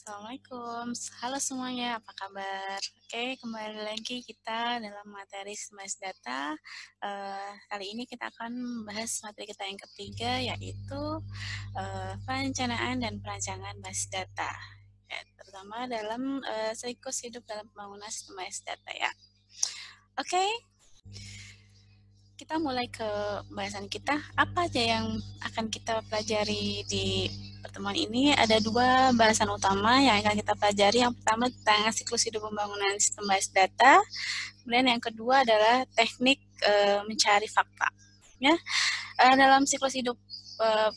Assalamualaikum, halo semuanya, apa kabar? Oke, kembali lagi kita dalam materi Smash Data. Kali ini kita akan membahas materi kita yang ketiga, yaitu perencanaan dan perancangan basis data, ya, terutama dalam siklus hidup dalam pembangunan sistem basis data ya. Oke, kita mulai ke bahasan kita. Apa aja yang akan kita pelajari di pertemuan ini? Ada dua bahasan utama yang akan kita pelajari. Yang pertama tentang siklus hidup pembangunan sistem basis data. Kemudian yang kedua adalah teknik mencari fakta. Ya, dalam siklus hidup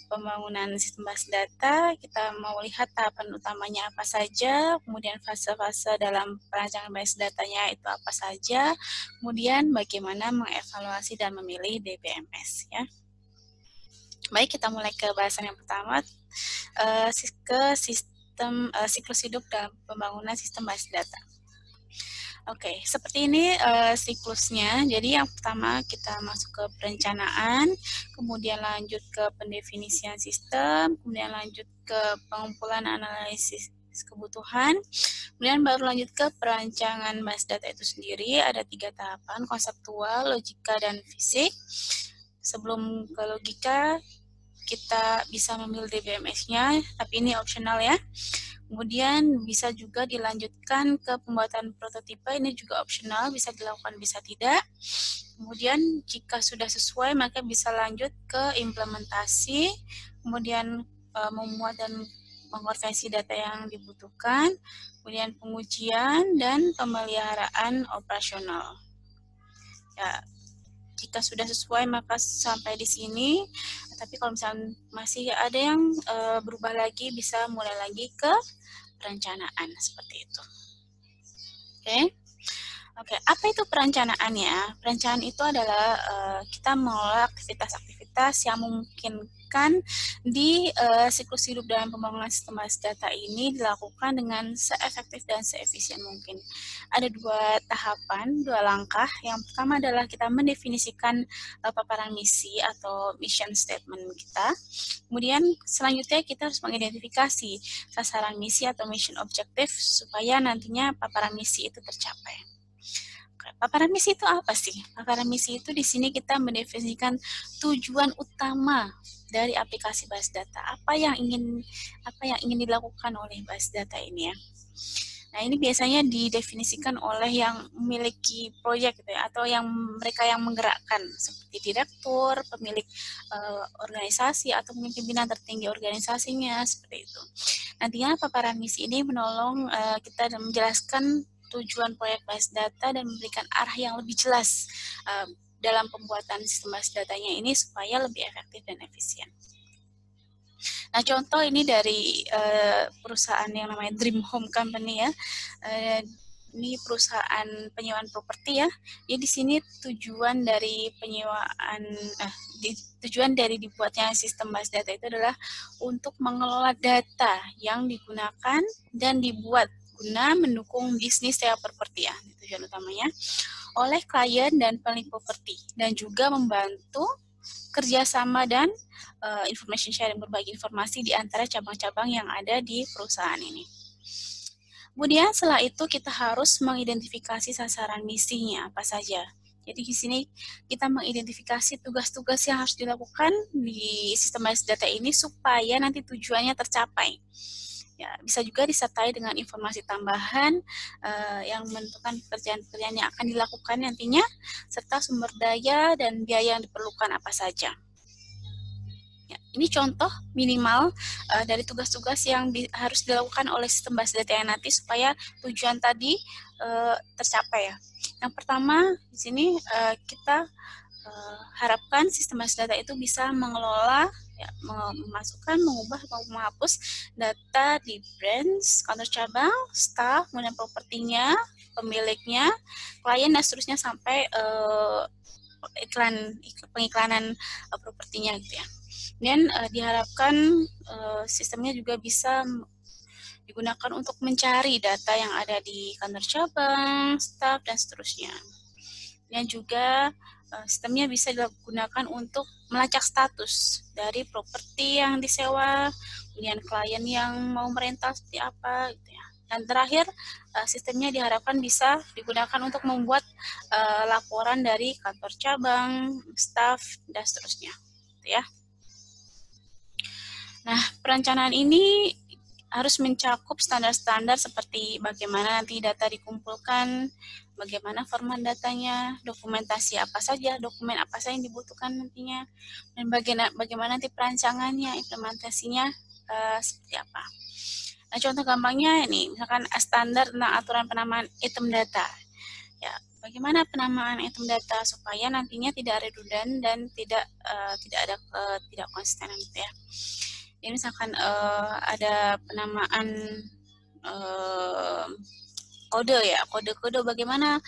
pembangunan sistem basis data, kita mau lihat tahapan utamanya apa saja, kemudian fase-fase dalam perancangan basis datanya itu apa saja, kemudian bagaimana mengevaluasi dan memilih DBMS. Ya. Baik, kita mulai ke bahasan yang pertama, ke sistem siklus hidup dalam pembangunan sistem basis data. Oke, seperti ini siklusnya. Jadi yang pertama kita masuk ke perencanaan, kemudian lanjut ke pendefinisian sistem, kemudian lanjut ke pengumpulan analisis kebutuhan, kemudian baru lanjut ke perancangan basis data itu sendiri. Ada 3 tahapan, konseptual, logika, dan fisik. Sebelum ke logika, kita bisa memilih DBMS-nya, tapi ini opsional ya. Kemudian bisa juga dilanjutkan ke pembuatan prototipe, ini juga opsional, bisa dilakukan, bisa tidak. Kemudian jika sudah sesuai, maka bisa lanjut ke implementasi, kemudian memuat dan mengonversi data yang dibutuhkan, kemudian pengujian, dan pemeliharaan operasional. Ya, jika sudah sesuai, maka sampai di sini. Tapi kalau misalnya masih ada yang berubah lagi, bisa mulai lagi ke perencanaan seperti itu. Oke, apa itu perencanaannya? Perencanaan itu adalah kita mengelola aktivitas-aktivitas yang memungkinkan di siklus hidup dalam pembangunan sistem basis data ini dilakukan dengan seefektif dan seefisien mungkin. Ada 2 tahapan, 2 langkah. Yang pertama adalah kita mendefinisikan paparan misi atau mission statement kita. Kemudian selanjutnya kita harus mengidentifikasi sasaran misi atau mission objective supaya nantinya paparan misi itu tercapai. Paparan misi itu apa sih? Paparan misi itu di sini kita mendefinisikan tujuan utama dari aplikasi basis data. Apa yang ingin dilakukan oleh basis data ini ya. Nah, ini biasanya didefinisikan oleh yang memiliki proyek gitu ya, atau yang mereka yang menggerakkan seperti direktur, pemilik organisasi atau pimpinan tertinggi organisasinya seperti itu. Nantinya paparan misi ini menolong kita dan menjelaskan tujuan proyek basis data dan memberikan arah yang lebih jelas dalam pembuatan sistem basis datanya ini supaya lebih efektif dan efisien. Nah, contoh ini dari perusahaan yang namanya Dream Home Company ya. Ini perusahaan penyewaan properti ya. Jadi di sini tujuan dari tujuan dari dibuatnya sistem basis data itu adalah untuk mengelola data yang digunakan dan dibuat guna mendukung bisnis sewa properti ya, tujuan utamanya, oleh klien dan pemilik properti, dan juga membantu kerjasama dan information sharing, berbagi informasi di antara cabang-cabang yang ada di perusahaan ini. Kemudian setelah itu kita harus mengidentifikasi sasaran misinya apa saja. Jadi di sini kita mengidentifikasi tugas-tugas yang harus dilakukan di sistem basis data ini supaya nanti tujuannya tercapai. Ya, bisa juga disertai dengan informasi tambahan yang menentukan pekerjaan-pekerjaan yang akan dilakukan nantinya, serta sumber daya dan biaya yang diperlukan apa saja. Ya, ini contoh minimal dari tugas-tugas yang harus dilakukan oleh sistem basis data yang nanti supaya tujuan tadi tercapai ya. Yang pertama di sini kita harapkan sistem basis data itu bisa mengelola, ya, memasukkan, mengubah, menghapus data di branch, kantor cabang, staff, kemudian propertinya, pemiliknya, klien, dan seterusnya sampai pengiklanan propertinya gitu ya. Dan diharapkan sistemnya juga bisa digunakan untuk mencari data yang ada di kantor cabang, staff, dan seterusnya. Dan juga sistemnya bisa digunakan untuk melacak status dari properti yang disewa, kemudian klien yang mau merental seperti apa, gitu ya. Dan terakhir, sistemnya diharapkan bisa digunakan untuk membuat laporan dari kantor cabang, staff, dan seterusnya, gitu ya. Nah, perencanaan ini harus mencakup standar-standar seperti bagaimana nanti data dikumpulkan, bagaimana format datanya, dokumentasi apa saja, dokumen apa saja yang dibutuhkan nantinya, dan bagaimana nanti perancangannya, implementasinya seperti apa. Nah, contoh gampangnya ini, misalkan standar tentang aturan penamaan item data. Ya, bagaimana penamaan item data supaya nantinya tidak redundan dan tidak ada tidak konsistenan gitu ya. Jadi misalkan ada penamaan kode ya, kode-kode bagaimana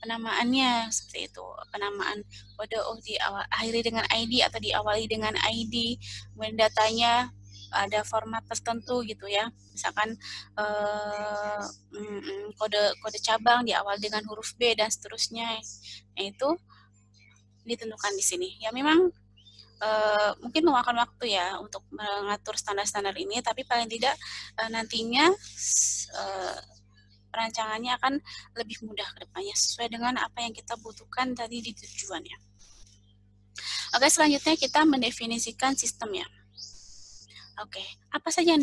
penamaannya seperti itu. Penamaan kode diakhiri dengan ID atau diawali dengan ID, kemudian datanya ada format tertentu gitu ya. Misalkan kode cabang diawali dengan huruf B dan seterusnya. Nah, itu ditentukan di sini. Ya memang mungkin memakan waktu ya untuk mengatur standar-standar ini, tapi paling tidak nantinya perancangannya akan lebih mudah ke depannya sesuai dengan apa yang kita butuhkan tadi di tujuannya. Oke, selanjutnya kita mendefinisikan sistemnya. Oke, apa saja yang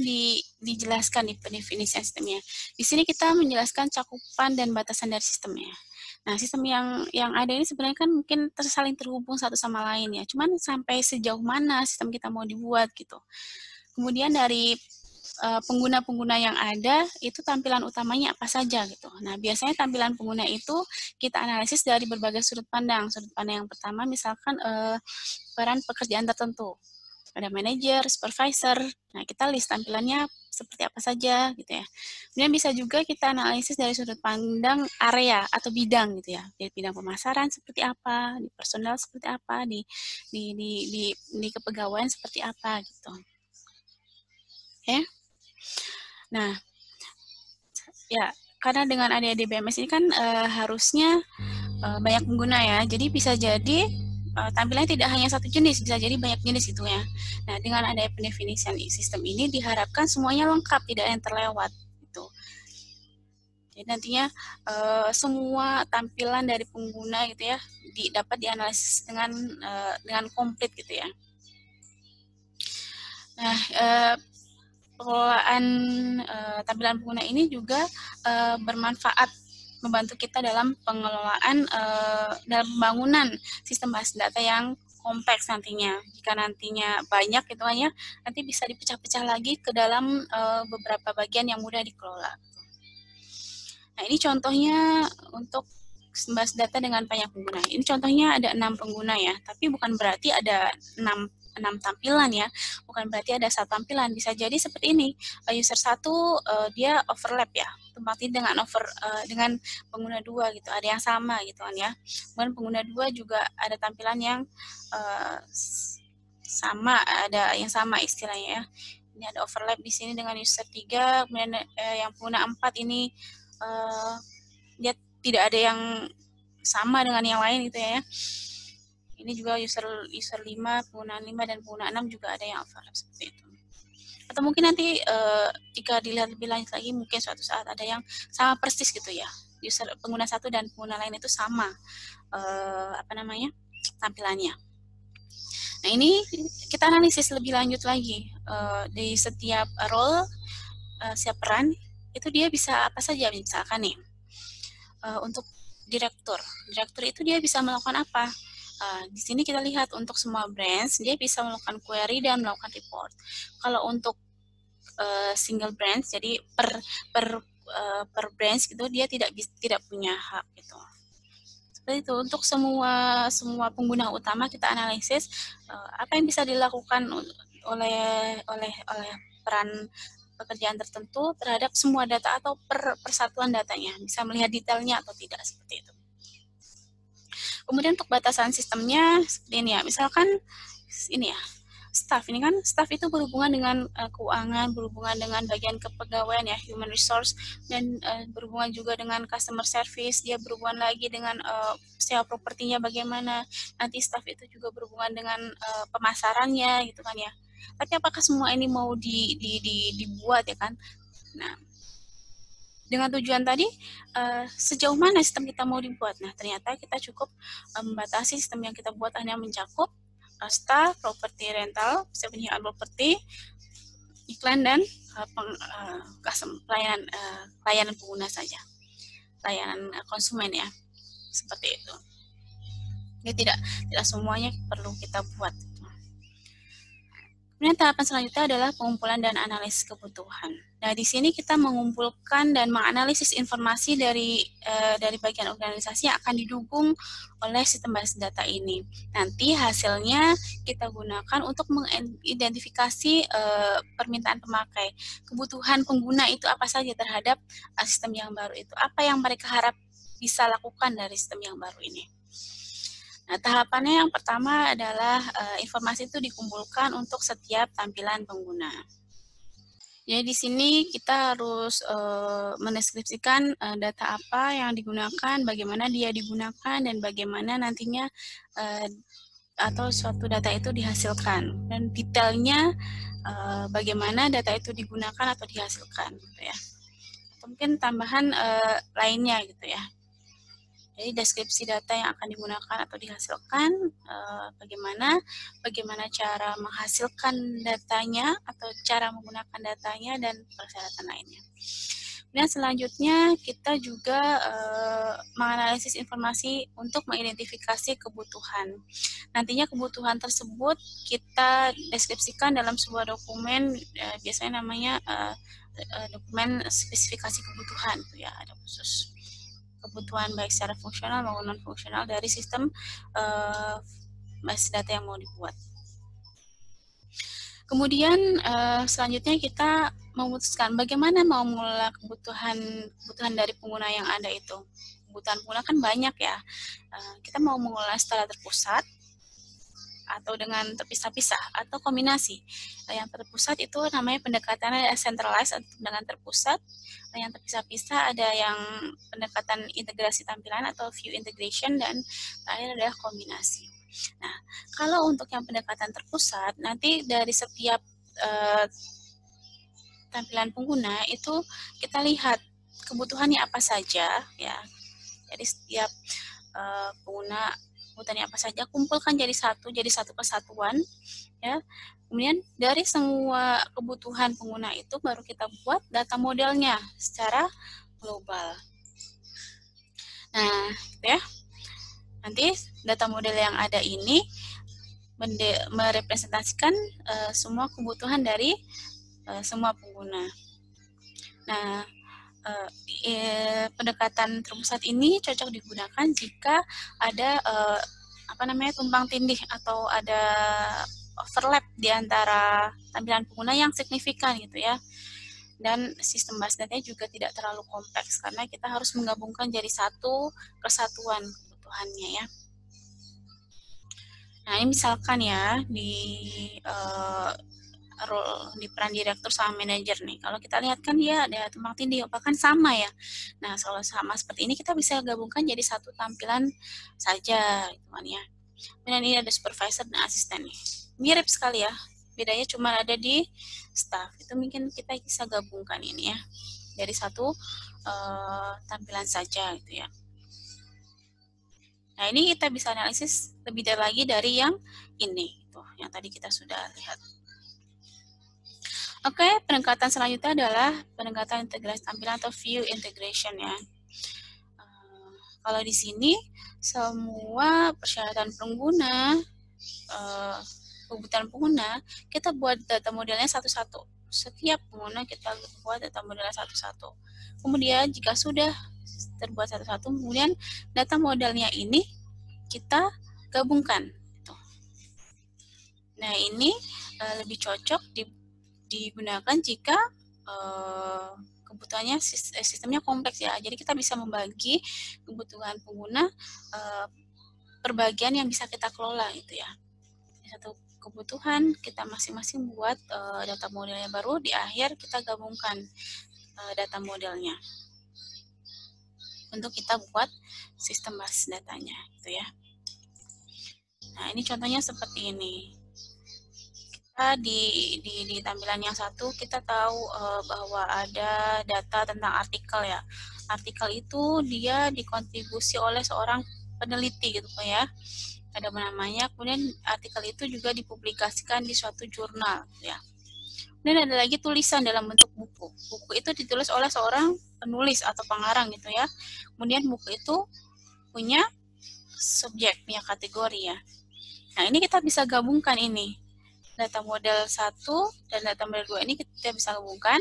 dijelaskan di pendefinisian sistemnya? Di sini kita menjelaskan cakupan dan batasan dari sistemnya. Nah, sistem yang ada ini sebenarnya kan mungkin saling terhubung satu sama lain ya. Cuman sampai sejauh mana sistem kita mau dibuat gitu. Kemudian dari pengguna-pengguna yang ada itu tampilan utamanya apa saja gitu. Nah, biasanya tampilan pengguna itu kita analisis dari berbagai sudut pandang. Sudut pandang yang pertama misalkan peran pekerjaan tertentu. Ada manajer, supervisor. Nah, kita list tampilannya seperti apa saja gitu ya. Kemudian bisa juga kita analisis dari sudut pandang area atau bidang gitu ya. Di bidang pemasaran seperti apa, di personal seperti apa, di kepegawaian seperti apa gitu. Oke. Nah, ya karena dengan adanya DBMS ini kan harusnya banyak pengguna ya. Jadi bisa jadi tampilannya tidak hanya satu jenis, bisa jadi banyak jenis itu ya. Nah, dengan adanya pendefinisian sistem ini diharapkan semuanya lengkap, tidak ada yang terlewat gitu. Jadi nantinya semua tampilan dari pengguna gitu ya dapat dianalisis dengan komplit gitu ya. Nah, pengelolaan tampilan pengguna ini juga bermanfaat membantu kita dalam pengelolaan dalam pembangunan sistem basis data yang kompleks nantinya. Jika nantinya banyak gitu ya, nanti bisa dipecah-pecah lagi ke dalam beberapa bagian yang mudah dikelola. Nah, ini contohnya untuk basis data dengan banyak pengguna. Ini contohnya ada 6 pengguna ya, tapi bukan berarti ada 6 tampilan ya, bukan berarti ada satu tampilan. Bisa jadi seperti ini, user 1 dia overlap ya, tempatnya dengan pengguna 2 gitu, ada yang sama gitu kan ya. Kemudian pengguna 2 juga ada tampilan yang sama, ada yang sama istilahnya ya. Ini ada overlap di sini dengan user 3, kemudian yang pengguna 4 ini dia tidak ada yang sama dengan yang lain gitu ya. Ini juga user 5, penggunaan 5 dan penggunaan 6 juga ada yang overlap seperti itu. Atau mungkin nanti jika dilihat lebih lanjut lagi mungkin suatu saat ada yang sama persis gitu ya. User pengguna satu dan pengguna lain itu sama tampilannya. Nah, ini kita analisis lebih lanjut lagi di setiap role, setiap peran itu dia bisa apa saja misalkan nih. Untuk direktur itu dia bisa melakukan apa? Di sini kita lihat untuk semua branch dia bisa melakukan query dan melakukan report. Kalau untuk single branch, jadi per branch gitu dia tidak punya hak gitu. Seperti itu. Untuk semua pengguna utama kita analisis apa yang bisa dilakukan oleh peran pekerjaan tertentu terhadap semua data atau persatuan datanya, bisa melihat detailnya atau tidak seperti itu. Kemudian untuk batasan sistemnya seperti ini ya, misalkan ini ya, staff. Ini kan staff itu berhubungan dengan keuangan, berhubungan dengan bagian kepegawaian ya, human resource, dan berhubungan juga dengan customer service. Dia berhubungan lagi dengan sewa propertinya bagaimana. Nanti staff itu juga berhubungan dengan pemasarannya gitu kan ya. Tapi apakah semua ini mau dibuat ya kan? Nah, dengan tujuan tadi, sejauh mana sistem kita mau dibuat? Nah, ternyata kita cukup membatasi sistem yang kita buat hanya mencakup staff, properti rental, penyedia properti, iklan, dan layanan pengguna saja, layanan konsumen ya, seperti itu. Jadi tidak semuanya perlu kita buat. Kemudian tahapan selanjutnya adalah pengumpulan dan analisis kebutuhan. Nah, di sini kita mengumpulkan dan menganalisis informasi dari bagian organisasi yang akan didukung oleh sistem basis data ini. Nanti hasilnya kita gunakan untuk mengidentifikasi permintaan pemakai, kebutuhan pengguna itu apa saja terhadap sistem yang baru itu, apa yang mereka harap bisa lakukan dari sistem yang baru ini. Nah, tahapannya yang pertama adalah informasi itu dikumpulkan untuk setiap tampilan pengguna. Jadi di sini kita harus mendeskripsikan data apa yang digunakan, bagaimana dia digunakan, dan bagaimana nantinya atau suatu data itu dihasilkan. Dan detailnya bagaimana data itu digunakan atau dihasilkan, gitu ya. Atau mungkin tambahan lainnya, gitu ya. Jadi deskripsi data yang akan digunakan atau dihasilkan, bagaimana cara menghasilkan datanya atau cara menggunakan datanya, dan persyaratan lainnya. Dan selanjutnya kita juga menganalisis informasi untuk mengidentifikasi kebutuhan. Nantinya kebutuhan tersebut kita deskripsikan dalam sebuah dokumen, biasanya namanya dokumen spesifikasi kebutuhan, itu ya, ada khusus kebutuhan baik secara fungsional maupun non-fungsional dari sistem basis data yang mau dibuat. Kemudian selanjutnya kita memutuskan bagaimana mau mengelola kebutuhan dari pengguna yang ada itu. Kebutuhan pengguna kan banyak ya. Kita mau mengelola secara terpusat atau dengan terpisah-pisah atau kombinasi. Yang terpusat itu namanya pendekatan centralized atau dengan terpusat. Yang terpisah-pisah ada yang pendekatan integrasi tampilan atau view integration, dan terakhir adalah kombinasi. Nah, kalau untuk yang pendekatan terpusat, nanti dari setiap tampilan pengguna itu kita lihat kebutuhannya apa saja ya. Jadi setiap pengguna kebutuhannya apa saja, kumpulkan jadi satu kesatuan ya. Kemudian dari semua kebutuhan pengguna itu baru kita buat data modelnya secara global. Nah, gitu ya. Nanti data model yang ada ini merepresentasikan semua kebutuhan dari semua pengguna. Nah, pendekatan terpusat ini cocok digunakan jika ada tumpang tindih atau ada overlap di antara tampilan pengguna yang signifikan gitu ya. Dan sistem basis data juga tidak terlalu kompleks karena kita harus menggabungkan jadi satu kesatuan kebutuhannya ya. Nah, ini misalkan ya di peran direktur sama manajer nih. Kalau kita lihat kan dia ada tumpang tindih, bahkan sama ya. Nah, kalau sama seperti ini kita bisa gabungkan jadi satu tampilan saja gitu kan ya. Dan ini ada supervisor dan asisten nih. Mirip sekali ya. Bedanya cuma ada di staff. Itu mungkin kita bisa gabungkan ini ya. Dari satu tampilan saja gitu ya. Nah, ini kita bisa analisis lebih detail lagi dari yang ini, tuh, yang tadi kita sudah lihat. Oke, pendekatan selanjutnya adalah pendekatan integrasi tampilan atau view integration ya. Kalau di sini semua persyaratan pengguna, kebutuhan pengguna, kita buat data modelnya satu-satu. Setiap pengguna kita buat data modelnya satu-satu. Kemudian jika sudah terbuat satu-satu, kemudian data modelnya ini kita gabungkan. Nah, ini lebih cocok digunakan jika kebutuhannya sistemnya kompleks ya. Jadi kita bisa membagi kebutuhan pengguna per bagian yang bisa kita kelola gitu ya. Satu kebutuhan kita masing-masing buat data modelnya, baru di akhir kita gabungkan data modelnya untuk kita buat sistem basis datanya, gitu ya. Nah, ini contohnya seperti ini. Kita di tampilan yang satu kita tahu bahwa ada data tentang artikel ya. Artikel itu dia dikontribusi oleh seorang peneliti gitu ya. Ada namanya, kemudian artikel itu juga dipublikasikan di suatu jurnal ya. Kemudian ada lagi tulisan dalam bentuk buku. Buku itu ditulis oleh seorang penulis atau pengarang gitu ya. Kemudian buku itu punya subjek, punya kategori ya. Nah, ini kita bisa gabungkan ini. Data model 1 dan data model 2 ini kita bisa gabungkan.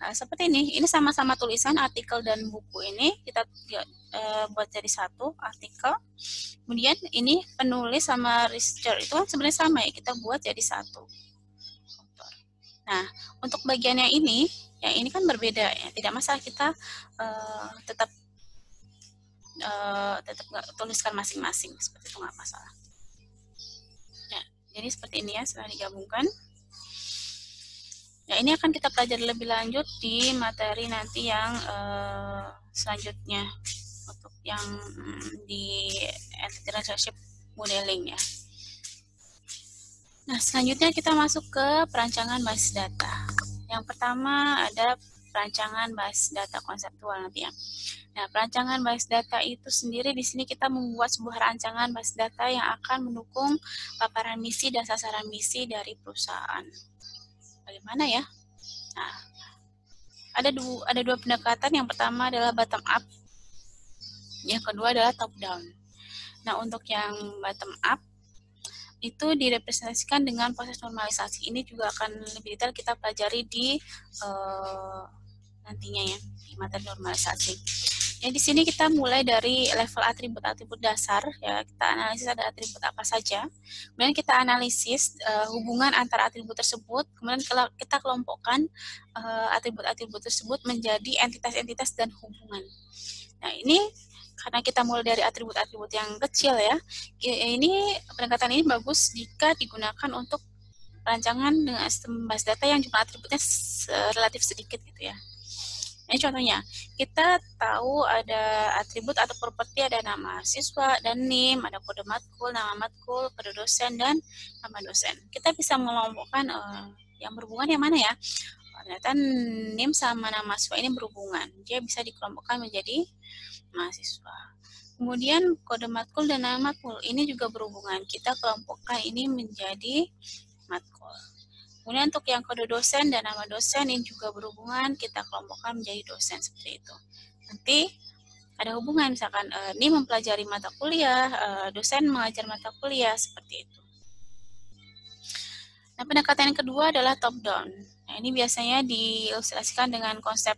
Nah, seperti ini sama-sama tulisan, artikel dan buku ini kita buat jadi satu artikel. Kemudian ini penulis sama researcher itu kan sebenarnya sama ya, kita buat jadi satu. Nah, untuk bagian yang ini kan berbeda ya, tidak masalah kita tetap tuliskan masing-masing, seperti itu nggak masalah. Nah, jadi seperti ini ya setelah digabungkan. Ya, ini akan kita pelajari lebih lanjut di materi nanti yang selanjutnya untuk yang di Entity Relationship Modeling ya. Nah, selanjutnya kita masuk ke perancangan basis data. Yang pertama ada perancangan basis data konseptual nanti ya. Nah, perancangan basis data itu sendiri di sini kita membuat sebuah rancangan basis data yang akan mendukung paparan misi dan sasaran misi dari perusahaan. Bagaimana ya? Nah, ada dua pendekatan. Yang pertama adalah bottom up, yang kedua adalah top down. Nah, untuk yang bottom up itu direpresentasikan dengan proses normalisasi. Ini juga akan lebih detail kita pelajari di nantinya ya, di materi normalisasi. Ya, di sini kita mulai dari level atribut-atribut dasar ya, kita analisis ada atribut apa saja. Kemudian kita analisis hubungan antara atribut tersebut, kemudian kita kelompokkan atribut-atribut tersebut menjadi entitas-entitas dan hubungan. Nah, ini karena kita mulai dari atribut-atribut yang kecil ya, ini pendekatan ini bagus jika digunakan untuk perancangan dengan sistem basis data yang jumlah atributnya relatif sedikit gitu ya. Ini contohnya, kita tahu ada atribut atau properti, ada nama siswa dan NIM, ada kode matkul, nama matkul, kode dosen, dan nama dosen. Kita bisa mengelompokkan yang berhubungan yang mana ya? Ternyata NIM sama nama siswa ini berhubungan. Dia bisa dikelompokkan menjadi mahasiswa. Kemudian kode matkul dan nama matkul ini juga berhubungan. Kita kelompokkan ini menjadi matkul. Kemudian untuk yang kode dosen dan nama dosen ini juga berhubungan, kita kelompokkan menjadi dosen seperti itu. Nanti ada hubungan, misalkan ini mempelajari mata kuliah, dosen mengajar mata kuliah, seperti itu. Nah, pendekatan yang kedua adalah top down. Nah, ini biasanya diilustrasikan dengan konsep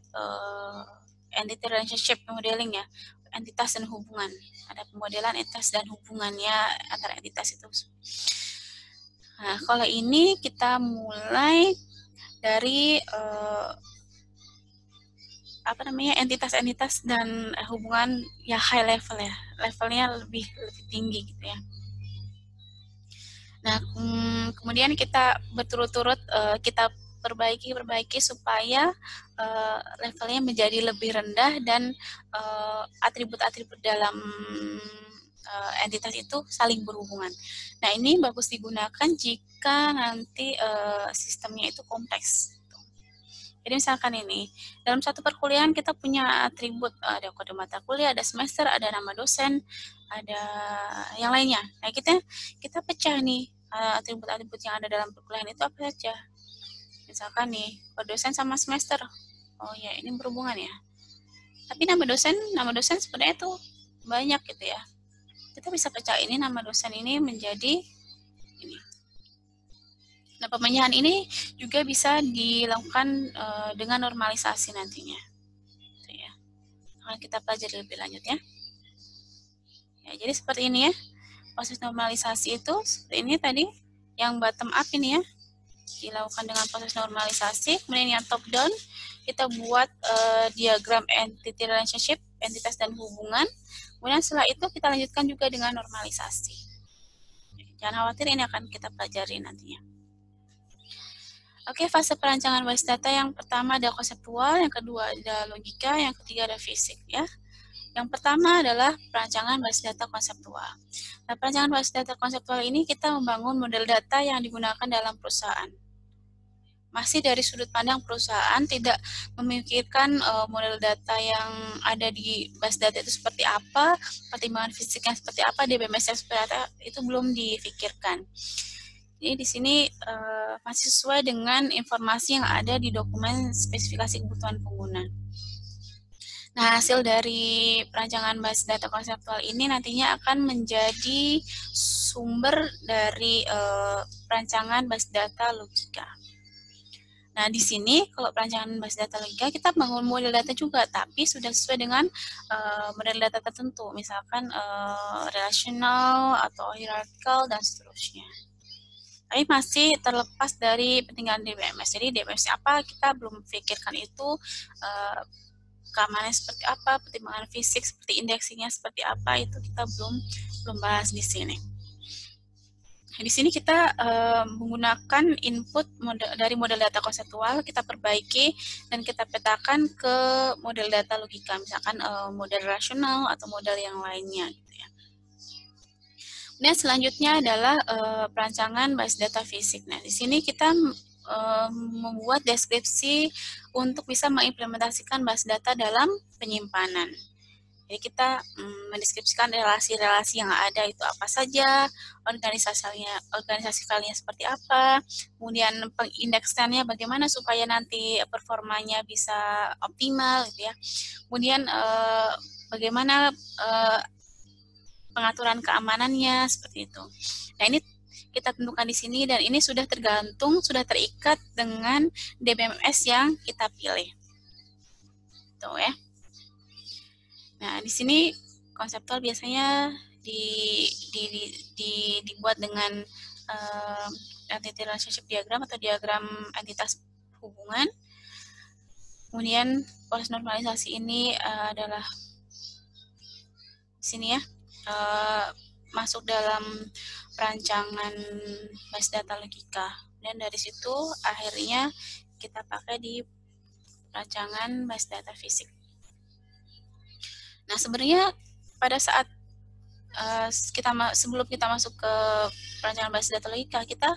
entity relationship modeling ya, entitas dan hubungan. Ada pemodelan entitas dan hubungannya antara entitas itu. Nah, kalau ini kita mulai dari entitas-entitas dan hubungan ya high level ya, levelnya lebih tinggi gitu ya. Nah, kemudian kita berturut-turut kita perbaiki supaya levelnya menjadi lebih rendah dan atribut-atribut dalam entitas itu saling berhubungan. Nah, ini bagus digunakan jika nanti sistemnya itu kompleks. Jadi misalkan ini, dalam satu perkuliahan kita punya atribut, ada kode mata kuliah, ada semester, ada nama dosen, ada yang lainnya. Nah, kita pecah nih atribut-atribut yang ada dalam perkuliahan itu apa saja. Misalkan nih, kode dosen sama semester. Oh ya, ini berhubungan ya. Tapi nama dosen sebenarnya itu banyak gitu ya. Kita bisa pecah ini nama dosen ini menjadi ini. Nah, pemecahan ini juga bisa dilakukan dengan normalisasi nantinya. Gitu ya. Akan kita pelajari lebih lanjut ya. Ya, jadi seperti ini ya. Proses normalisasi itu seperti ini tadi. Yang bottom up ini ya. Dilakukan dengan proses normalisasi. Kemudian yang top down, kita buat diagram entity relationship, entitas dan hubungan. Kemudian setelah itu kita lanjutkan juga dengan normalisasi. Jangan khawatir, ini akan kita pelajari nantinya. Oke, fase perancangan basis data yang pertama ada konseptual, yang kedua ada logika, yang ketiga ada fisik ya. Yang pertama adalah perancangan basis data konseptual. Nah, perancangan basis data konseptual ini kita membangun model data yang digunakan dalam perusahaan. Masih dari sudut pandang perusahaan, tidak memikirkan model data yang ada di basis data itu seperti apa, pertimbangan fisiknya seperti apa, DBMS seperti apa, itu belum difikirkan. Jadi di sini masih sesuai dengan informasi yang ada di dokumen spesifikasi kebutuhan pengguna. Nah, hasil dari perancangan basis data konseptual ini nantinya akan menjadi sumber dari perancangan basis data logika. Nah, di sini kalau perancangan basis data logika kita bangun model data juga, tapi sudah sesuai dengan model data tertentu, misalkan relational atau hierarchical dan seterusnya. Tapi masih terlepas dari pentinggalan DBMS. Jadi DBMS apa kita belum pikirkan itu, keamanannya seperti apa, pertimbangan fisik seperti indeksinya seperti apa, itu kita belum bahas di sini. Di sini kita menggunakan input dari model data konseptual, kita perbaiki dan kita petakan ke model data logika, misalkan model rasional atau model yang lainnya. Gitu ya. Kemudian selanjutnya adalah perancangan basis data fisik. Nah, di sini kita membuat deskripsi untuk bisa mengimplementasikan basis data dalam penyimpanan. Jadi kita mendeskripsikan relasi-relasi yang ada itu apa saja, organisasi filenya seperti apa, kemudian pengindeksannya bagaimana supaya nanti performanya bisa optimal, gitu ya. Kemudian bagaimana pengaturan keamanannya seperti itu. Nah, ini kita tentukan di sini dan ini sudah terikat dengan DBMS yang kita pilih. Tuh ya. Nah, di sini konseptual biasanya dibuat dengan entity relationship diagram atau diagram entitas hubungan. Kemudian proses normalisasi ini adalah di sini ya, masuk dalam perancangan basis data logika. Dan dari situ akhirnya kita pakai di perancangan basis data fisik. Nah, sebenarnya pada saat sebelum kita masuk ke perancangan basis data logika, kita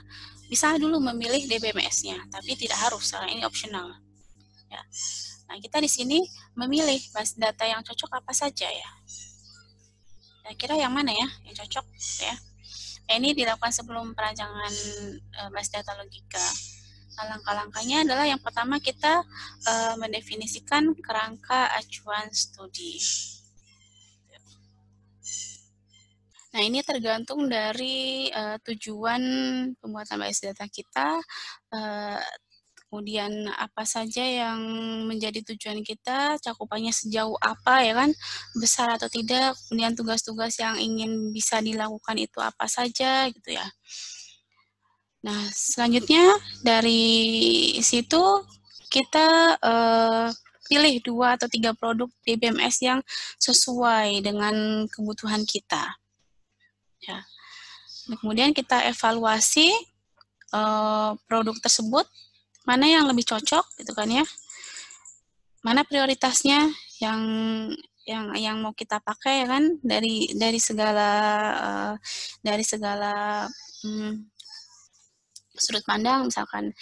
bisa dulu memilih DBMS-nya, tapi tidak harus, karena ini optional. Ya. Nah, kita di sini memilih basis data yang cocok apa saja ya. Kira-kira yang mana ya yang cocok ya. Nah, ini dilakukan sebelum perancangan basis data logika. Nah, langkah-langkahnya adalah yang pertama kita mendefinisikan kerangka acuan studi. Nah, ini tergantung dari tujuan pembuatan basis data kita, kemudian apa saja yang menjadi tujuan kita, cakupannya sejauh apa ya kan, besar atau tidak, kemudian tugas-tugas yang ingin bisa dilakukan itu apa saja gitu ya. Nah, selanjutnya dari situ kita pilih 2 atau 3 produk DBMS yang sesuai dengan kebutuhan kita. Ya. Nah, kemudian kita evaluasi produk tersebut, mana yang lebih cocok, gitu kan ya? Mana prioritasnya yang mau kita pakai ya kan? Dari segala sudut pandang, misalkan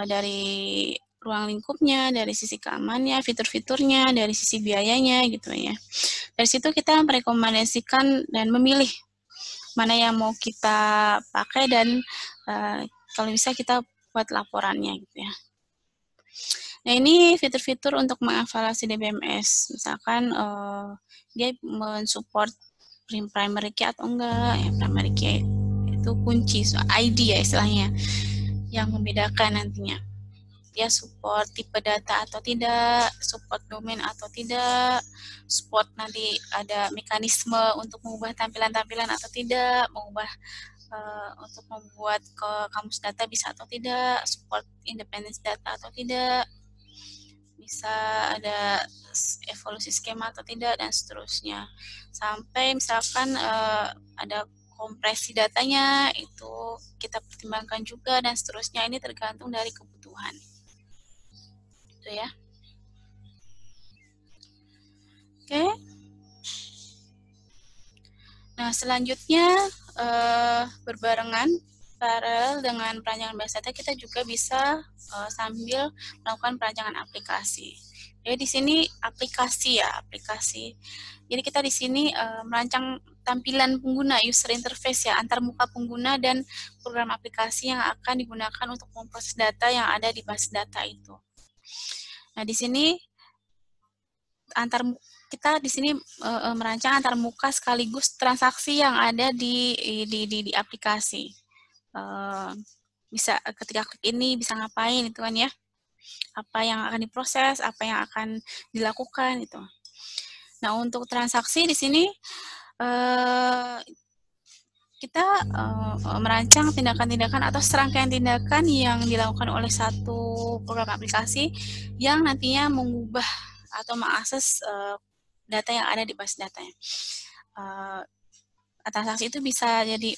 dari ruang lingkupnya, dari sisi keamanannya, fitur-fiturnya, dari sisi biayanya, gitu ya. Dari situ kita merekomendasikan dan memilih mana yang mau kita pakai dan kalau bisa kita buat laporannya gitu ya. Nah, ini fitur-fitur untuk mengevaluasi DBMS. Misalkan dia mensupport primary key atau enggak. Ya, primary key itu kunci, so ID ya istilahnya, yang membedakan nantinya. Dia support tipe data atau tidak, support domain atau tidak, support nanti ada mekanisme untuk mengubah tampilan-tampilan atau tidak, mengubah untuk membuat ke kamus data bisa atau tidak, support independence data atau tidak, bisa ada evolusi skema atau tidak, dan seterusnya. Sampai misalkan ada kompresi datanya itu kita pertimbangkan juga, dan seterusnya. Ini tergantung dari kebutuhan. Itu ya. Oke. Nah, selanjutnya berbarengan paralel dengan perancangan base data, kita juga bisa sambil melakukan perancangan aplikasi. Jadi di sini aplikasi ya, aplikasi. Jadi kita di sini merancang tampilan pengguna, user interface ya, antar muka pengguna dan program aplikasi yang akan digunakan untuk memproses data yang ada di base data itu. Nah, di sini kita di sini merancang antar muka sekaligus transaksi yang ada di aplikasi. Bisa ketika klik ini bisa ngapain itu kan ya, apa yang akan diproses, apa yang akan dilakukan itu. Nah, untuk transaksi di sini kita merancang tindakan-tindakan atau serangkaian tindakan yang dilakukan oleh satu program aplikasi yang nantinya mengubah atau mengakses data yang ada di base datanya. Transaksi itu bisa jadi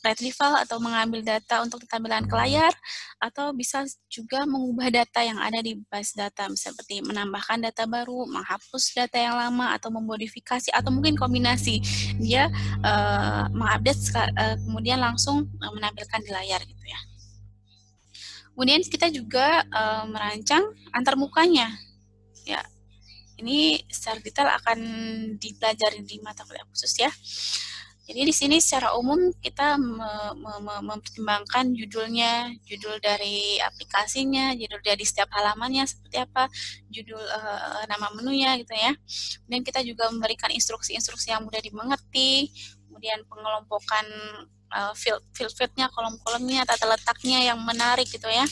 retrieval atau mengambil data untuk ditampilan ke layar, atau bisa juga mengubah data yang ada di base data, seperti menambahkan data baru, menghapus data yang lama, atau memodifikasi, atau mungkin kombinasi. Dia mengupdate kemudian langsung menampilkan di layar gitu ya. Kemudian kita juga merancang antar mukanya. Ya, ini secara detail akan dipelajari di mata kuliah khusus ya. Jadi di sini secara umum kita mempertimbangkan judulnya, judul dari aplikasinya, judul dari setiap halamannya seperti apa, judul nama menunya gitu ya. Kemudian kita juga memberikan instruksi-instruksi yang mudah dimengerti, kemudian pengelompokan field-fieldnya, kolom-kolomnya, tata letaknya yang menarik gitu ya.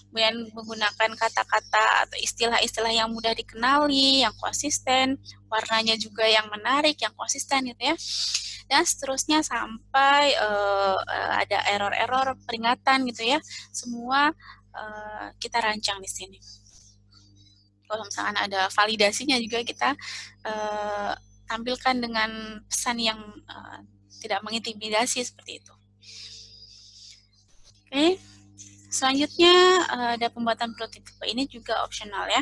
Kemudian menggunakan kata-kata atau istilah-istilah yang mudah dikenali, yang konsisten, warnanya juga yang menarik, yang konsisten gitu ya. Dan seterusnya sampai ada error-error, peringatan gitu ya. Semua kita rancang di sini. Kalau misalkan ada validasinya juga kita tampilkan dengan pesan yang tidak mengintimidasi seperti itu. Oke. Selanjutnya ada pembuatan prototipe, ini juga opsional ya.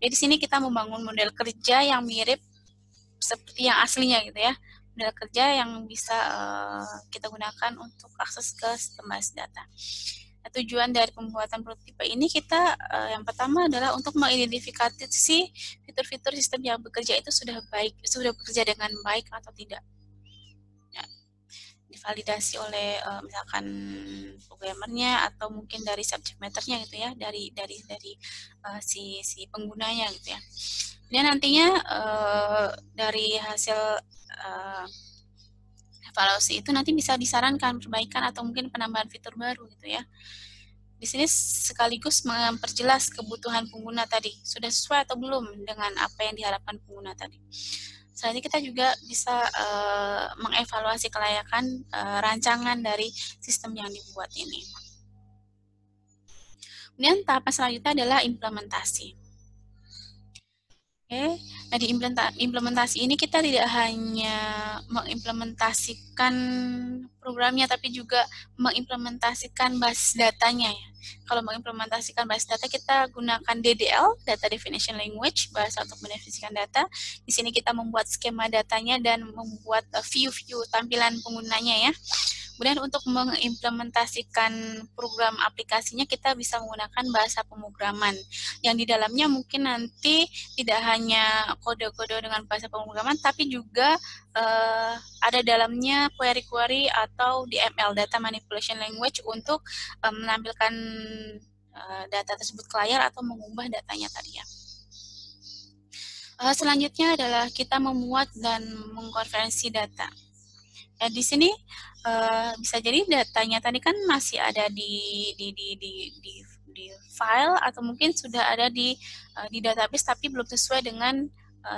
Jadi di sini kita membangun model kerja yang mirip seperti yang aslinya gitu ya. Model kerja yang bisa kita gunakan untuk akses ke sistem base data. Nah, tujuan dari pembuatan prototipe ini kita yang pertama adalah untuk mengidentifikasi fitur-fitur sistem yang bekerja itu sudah bekerja dengan baik atau tidak. Ya, divalidasi oleh misalkan programmernya atau mungkin dari subject matter-nya gitu ya, dari si penggunanya gitu ya. Dan nantinya dari hasil evaluasi itu nanti bisa disarankan perbaikan atau mungkin penambahan fitur baru gitu ya. Di sini sekaligus memperjelas kebutuhan pengguna tadi, sudah sesuai atau belum dengan apa yang diharapkan pengguna tadi. Selanjutnya kita juga bisa mengevaluasi kelayakan rancangan dari sistem yang dibuat ini. Kemudian tahapan selanjutnya adalah implementasi. Oke, nah di implementasi ini kita tidak hanya mengimplementasikan programnya, tapi juga mengimplementasikan base datanya ya. Kalau mengimplementasikan base data, kita gunakan DDL, Data Definition Language, bahasa untuk mendefinisikan data. Di sini kita membuat skema datanya dan membuat view-view tampilan penggunanya ya. Kemudian untuk mengimplementasikan program aplikasinya, kita bisa menggunakan bahasa pemrograman yang di dalamnya mungkin nanti tidak hanya kode-kode dengan bahasa pemrograman, tapi juga ada dalamnya query-query atau DML, Data Manipulation Language, untuk menampilkan data tersebut ke layar atau mengubah datanya tadi ya. Selanjutnya adalah kita memuat dan mengkonversi data. Ya, di sini bisa jadi datanya tadi kan masih ada di file atau mungkin sudah ada di database tapi belum sesuai dengan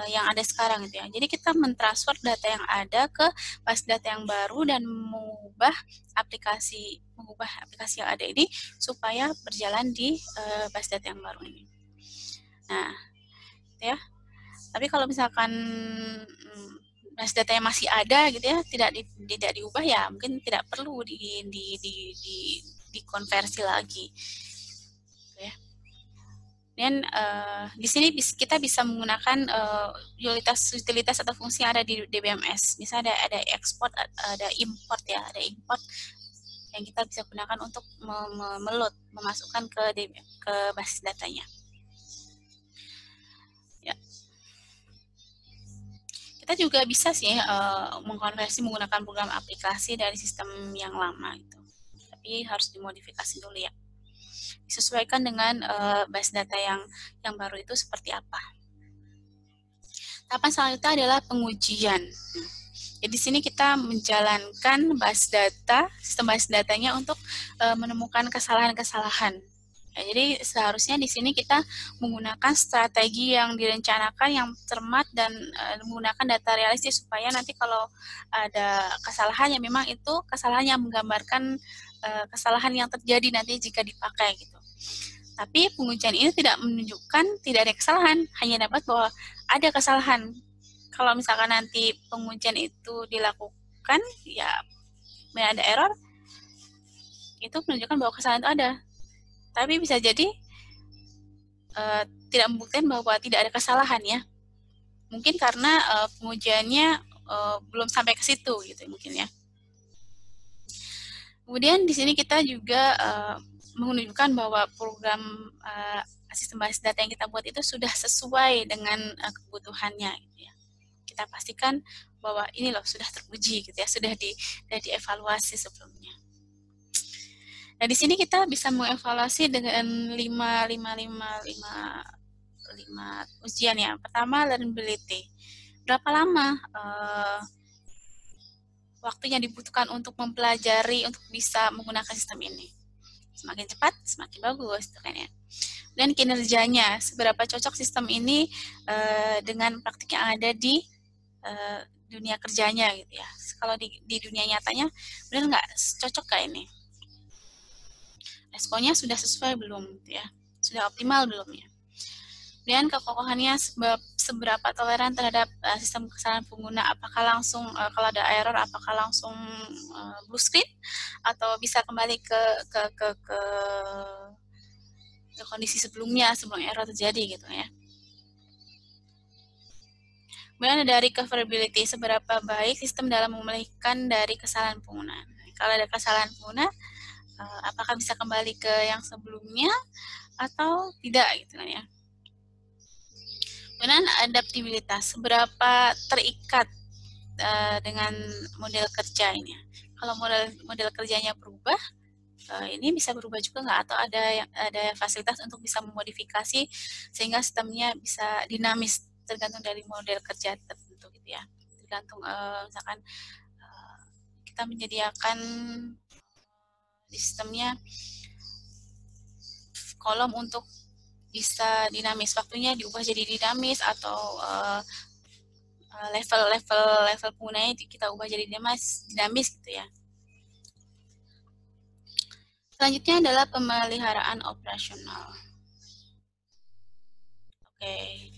yang ada sekarang gitu ya. Jadi kita mentransfer data yang ada ke base data yang baru dan mengubah aplikasi yang ada ini supaya berjalan di base data yang baru ini. Nah, gitu ya. Tapi kalau misalkan basis data yang masih ada gitu ya, tidak diubah, ya mungkin tidak perlu dikonversi lagi. Ya. Dan di sini kita bisa menggunakan utilitas atau fungsi yang ada di DBMS. Misalnya ada ekspor, ada import ya, ada import yang kita bisa gunakan untuk memasukkan ke basis datanya. Ya. Kita juga bisa sih mengkonversi menggunakan program aplikasi dari sistem yang lama gitu. Tapi harus dimodifikasi dulu ya. Disesuaikan dengan basis data yang baru itu seperti apa. Tahapan selanjutnya adalah pengujian. Jadi di sini kita menjalankan sistem basis datanya untuk menemukan kesalahan-kesalahan. Ya, jadi seharusnya di sini kita menggunakan strategi yang direncanakan, yang cermat, dan menggunakan data realistis supaya nanti kalau ada kesalahan, ya memang itu kesalahan yang menggambarkan kesalahan yang terjadi nanti jika dipakai gitu. Tapi pengujian ini tidak menunjukkan tidak ada kesalahan, hanya dapat bahwa ada kesalahan. Kalau misalkan nanti pengujian itu dilakukan, ya ada error, itu menunjukkan bahwa kesalahan itu ada. Tapi bisa jadi tidak membuktikan bahwa tidak ada kesalahan ya. Mungkin karena pengujiannya belum sampai ke situ gitu mungkin ya. Kemudian di sini kita juga menunjukkan bahwa program sistem basis data yang kita buat itu sudah sesuai dengan kebutuhannya gitu ya. Kita pastikan bahwa ini loh sudah teruji gitu ya, sudah dievaluasi sebelumnya. Nah, di sini kita bisa mengevaluasi dengan 5 ujian ya. Pertama, learnability. Berapa lama waktu yang dibutuhkan untuk mempelajari untuk bisa menggunakan sistem ini? Semakin cepat, semakin bagus, gitu kan ya. Dan kinerjanya, seberapa cocok sistem ini dengan praktik yang ada di dunia kerjanya gitu ya. Kalau di dunia nyatanya, benar nggak cocok nggak ini? Responnya sudah sesuai belum gitu ya? Sudah optimal belum ya? Dan kekokohannya seberapa toleran terhadap sistem kesalahan pengguna, apakah langsung kalau ada error apakah langsung blue screen atau bisa kembali ke kondisi sebelumnya sebelum error terjadi gitu ya. Kemudian dari recoverability, seberapa baik sistem dalam memulihkan dari kesalahan pengguna. Kalau ada kesalahan pengguna, apakah bisa kembali ke yang sebelumnya atau tidak gitu kan ya. Kemudian adaptabilitas, seberapa terikat dengan model kerja ini. Kalau model kerjanya berubah, ini bisa berubah juga nggak, atau ada fasilitas untuk bisa memodifikasi sehingga sistemnya bisa dinamis tergantung dari model kerja tertentu gitu ya. Tergantung misalkan kita menyediakan di sistemnya kolom untuk bisa dinamis, waktunya diubah jadi dinamis, atau level penggunanya kita ubah jadi dinamis gitu ya. Selanjutnya adalah pemeliharaan operasional. Oke.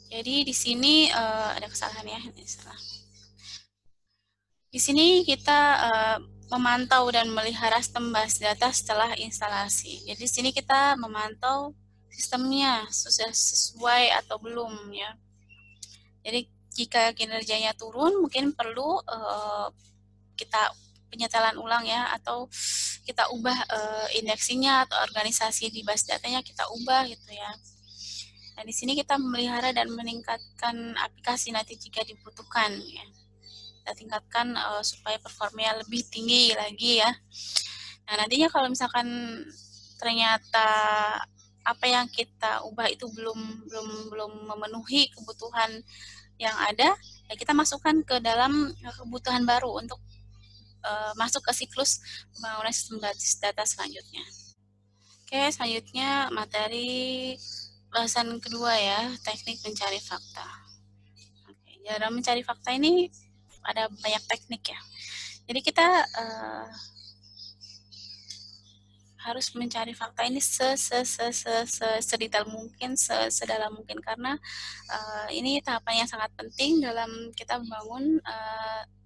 Jadi di sini ada kesalahan ya, ini salah. Di sini kita memantau dan memelihara sistem basis data setelah instalasi. Jadi di sini kita memantau sistemnya sudah sesuai atau belum ya. Jadi jika kinerjanya turun, mungkin perlu kita penyetelan ulang ya, atau kita ubah indeksinya atau organisasi di basis datanya kita ubah gitu ya. Nah, di sini kita memelihara dan meningkatkan aplikasi nanti jika dibutuhkan ya. Kita tingkatkan supaya performanya lebih tinggi lagi ya. Nah, nantinya kalau misalkan ternyata apa yang kita ubah itu belum memenuhi kebutuhan yang ada, ya kita masukkan ke dalam kebutuhan baru untuk masuk ke siklus pembangunan sistem basis data selanjutnya. Oke, selanjutnya materi bahasan kedua ya, teknik mencari fakta. Oke, dalam mencari fakta ini ada banyak teknik ya. Jadi kita harus mencari fakta ini sedetail mungkin, sedalam mungkin, karena ini tahapan yang sangat penting dalam kita membangun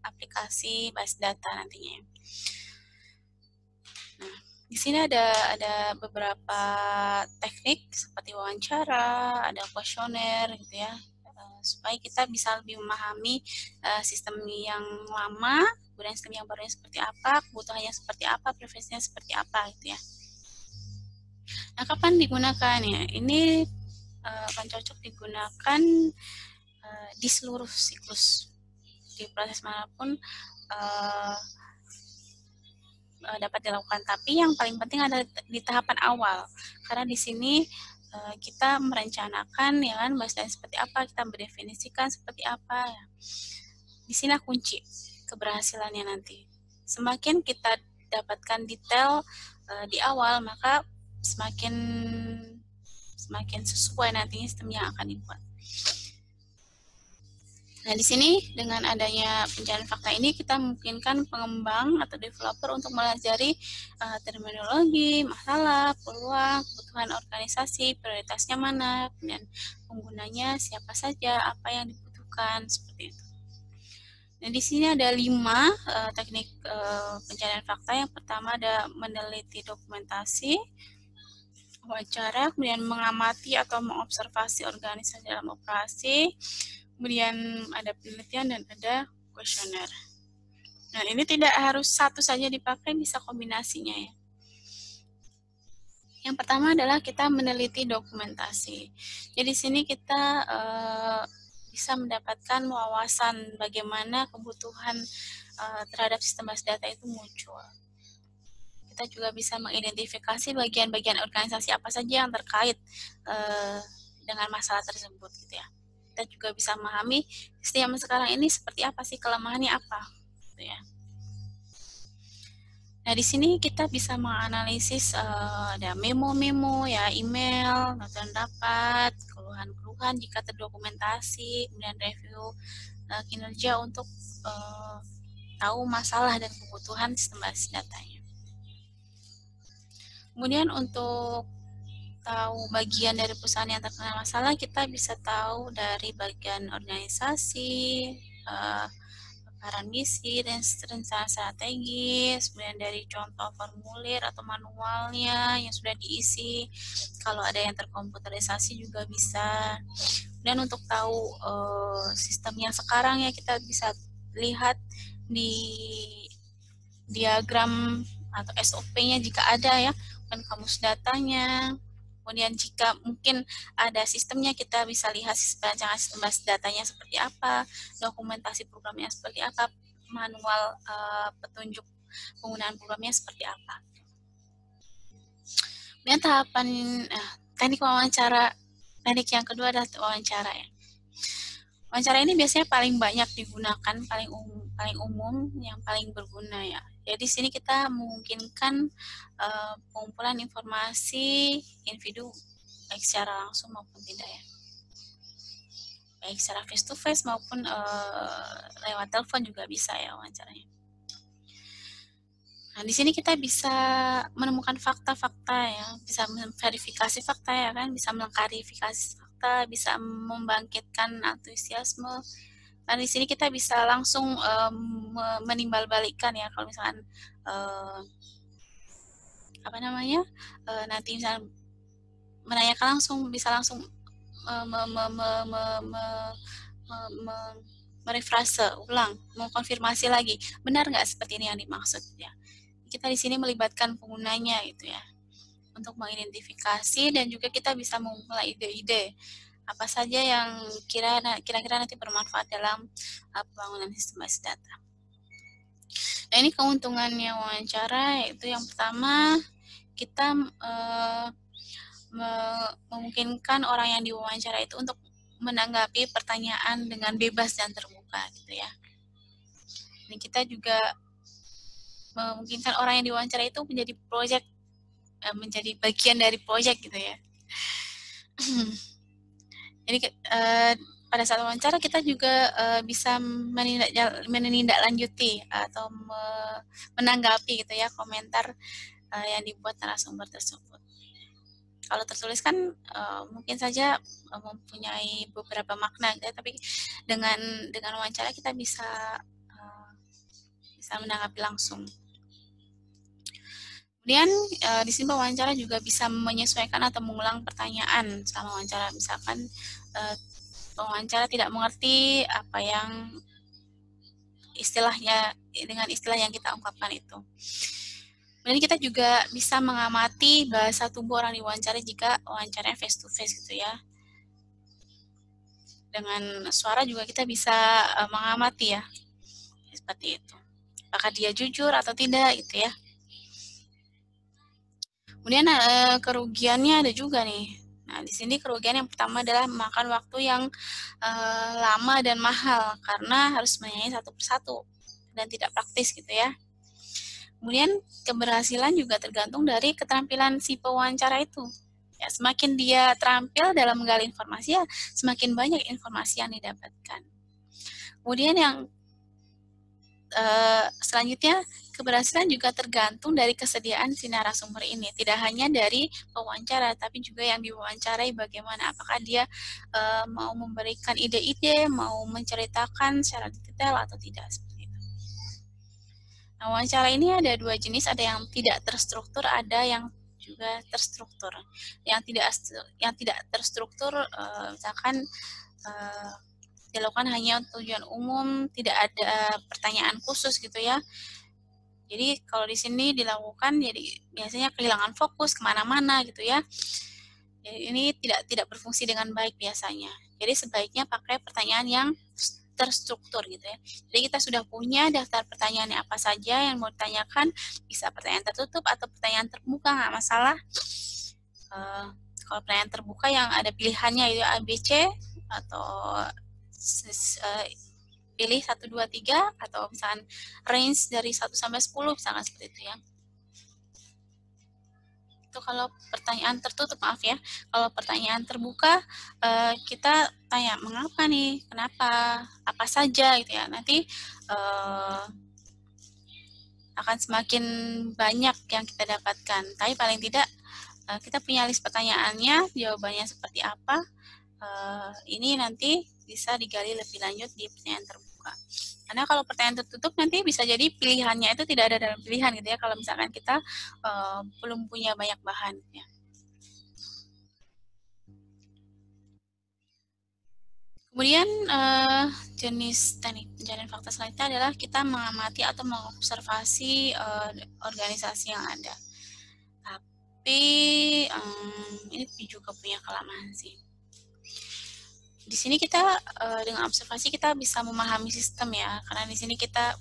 aplikasi base data nantinya. Nah, di sini ada beberapa teknik seperti wawancara, ada kuesioner gitu ya, supaya kita bisa lebih memahami sistem yang lama, kemudian sistem yang barunya seperti apa, kebutuhannya seperti apa, preferensinya seperti apa gitu ya. Nah, kapan digunakan ya? Ini akan cocok digunakan di seluruh siklus, di proses manapun dapat dilakukan. Tapi yang paling penting ada di tahapan awal, karena di sini kita merencanakan ya kan base data seperti apa, kita mendefinisikan seperti apa ya. Di sini kunci keberhasilannya nanti. Semakin kita dapatkan detail di awal, maka semakin sesuai nantinya sistem yang akan dibuat. Nah, di sini dengan adanya pencarian fakta ini kita memungkinkan pengembang atau developer untuk mempelajari terminologi, masalah, peluang, kebutuhan organisasi, prioritasnya mana, dan penggunanya siapa saja, apa yang dibutuhkan, seperti itu. Nah, di sini ada 5 teknik pencarian fakta. Yang pertama ada meneliti dokumentasi, wawancara, kemudian mengamati atau mengobservasi organisasi dalam operasi, kemudian ada penelitian dan ada kuesioner. Nah, ini tidak harus satu saja dipakai, bisa kombinasinya ya. Yang pertama adalah kita meneliti dokumentasi. Jadi di sini kita bisa mendapatkan wawasan bagaimana kebutuhan terhadap sistem base data itu muncul. Kita juga bisa mengidentifikasi bagian-bagian organisasi apa saja yang terkait dengan masalah tersebut gitu ya. Kita juga bisa memahami sistem sekarang ini seperti apa sih, kelemahannya apa gitu ya. Nah, di sini kita bisa menganalisis ada memo-memo ya, email, notulen rapat, keluhan-keluhan jika terdokumentasi, kemudian review kinerja untuk tahu masalah dan kebutuhan sistem base datanya. Kemudian untuk tahu bagian dari perusahaan yang terkena masalah, kita bisa tahu dari bagian organisasi, paparan misi, dan rencana strategis, kemudian dari contoh formulir atau manualnya yang sudah diisi. Kalau ada yang terkomputerisasi juga bisa. Dan untuk tahu sistemnya sekarang ya, kita bisa lihat di diagram atau SOP-nya jika ada ya, dan kamus datanya. Kemudian jika mungkin ada sistemnya, kita bisa lihat perancangan sistem base datanya seperti apa, dokumentasi programnya seperti apa, manual petunjuk penggunaan programnya seperti apa. Kemudian tahapan teknik wawancara, teknik yang kedua adalah wawancara ya. Wawancara ini biasanya paling banyak digunakan, paling umum, yang paling berguna ya. Jadi sini kita memungkinkan pengumpulan informasi individu baik secara langsung maupun tidak ya. Baik secara face to face maupun lewat telepon juga bisa ya wawancaranya. Nah, di sini kita bisa menemukan fakta-fakta ya, bisa memverifikasi fakta ya kan, bisa mengklarifikasi fakta, bisa membangkitkan antusiasme. Nah, di sini kita bisa langsung menimbal-balikkan ya, kalau misalkan nanti misalkan menanyakan langsung, bisa langsung merefrase ulang, mengkonfirmasi lagi, benar nggak seperti ini yang dimaksud ya. Kita di sini melibatkan penggunanya gitu ya, untuk mengidentifikasi, dan juga kita bisa memulai ide-ide apa saja yang kira-kira nanti bermanfaat dalam pembangunan sistem base data. Nah, ini keuntungannya wawancara, yaitu yang pertama, kita memungkinkan orang yang diwawancara itu untuk menanggapi pertanyaan dengan bebas dan terbuka gitu ya. Dan kita juga memungkinkan orang yang diwawancara itu menjadi bagian dari proyek gitu ya. Jadi pada saat wawancara kita juga bisa menindaklanjuti atau menanggapi gitu ya komentar yang dibuat narasumber tersebut. Kalau tertulis kan mungkin saja mempunyai beberapa makna, gitu, tapi dengan wawancara kita bisa menanggapi langsung. Kemudian di sini pewawancara juga bisa menyesuaikan atau mengulang pertanyaan selama wawancara. Misalkan pewawancara tidak mengerti apa yang istilahnya dengan istilah yang kita ungkapkan itu. Kemudian kita juga bisa mengamati bahasa tubuh orang diwawancara jika wawancaranya face to face gitu ya. Dengan suara juga kita bisa mengamati ya, seperti itu. Apakah dia jujur atau tidak gitu ya. Kemudian kerugiannya ada juga nih. Nah, di sini kerugian yang pertama adalah makan waktu yang lama dan mahal karena harus menyanyi satu persatu dan tidak praktis gitu ya. Kemudian keberhasilan juga tergantung dari keterampilan si pewawancara itu. Ya, semakin dia terampil dalam menggali informasi, ya semakin banyak informasi yang didapatkan. Kemudian yang selanjutnya, keberhasilan juga tergantung dari kesediaan si narasumber ini. Tidak hanya dari pewawancara, tapi juga yang diwawancarai bagaimana. Apakah dia mau memberikan ide-ide, mau menceritakan secara detail atau tidak. Seperti itu. Nah, wawancara ini ada dua jenis, ada yang tidak terstruktur, ada yang juga terstruktur. Yang tidak terstruktur, misalkan dilakukan hanya tujuan umum, tidak ada pertanyaan khusus gitu ya. Jadi kalau di sini dilakukan, jadi biasanya kehilangan fokus kemana-mana gitu ya. Jadi ini tidak berfungsi dengan baik biasanya. Jadi sebaiknya pakai pertanyaan yang terstruktur gitu ya. Jadi kita sudah punya daftar pertanyaan apa saja yang mau ditanyakan, bisa pertanyaan tertutup atau pertanyaan terbuka, nggak masalah. Kalau pertanyaan terbuka yang ada pilihannya itu A, B, C, atau pilih 1, 2, 3, atau misalkan range dari 1 sampai 10, misalkan seperti itu ya. Itu kalau pertanyaan tertutup, maaf ya. Kalau pertanyaan terbuka, kita tanya, mengapa nih, kenapa, apa saja gitu ya. Nanti akan semakin banyak yang kita dapatkan. Tapi paling tidak, kita punya list pertanyaannya, jawabannya seperti apa, ini nanti bisa digali lebih lanjut di pertanyaan terbuka. Karena kalau pertanyaan tertutup nanti bisa jadi pilihannya itu tidak ada dalam pilihan gitu ya, kalau misalkan kita belum punya banyak bahan ya. Kemudian jenis teknik pencarian fakta selanjutnya adalah kita mengamati atau mengobservasi organisasi yang ada. Tapi ini juga punya kelemahan sih. Di sini kita dengan observasi kita bisa memahami sistem ya, karena di sini kita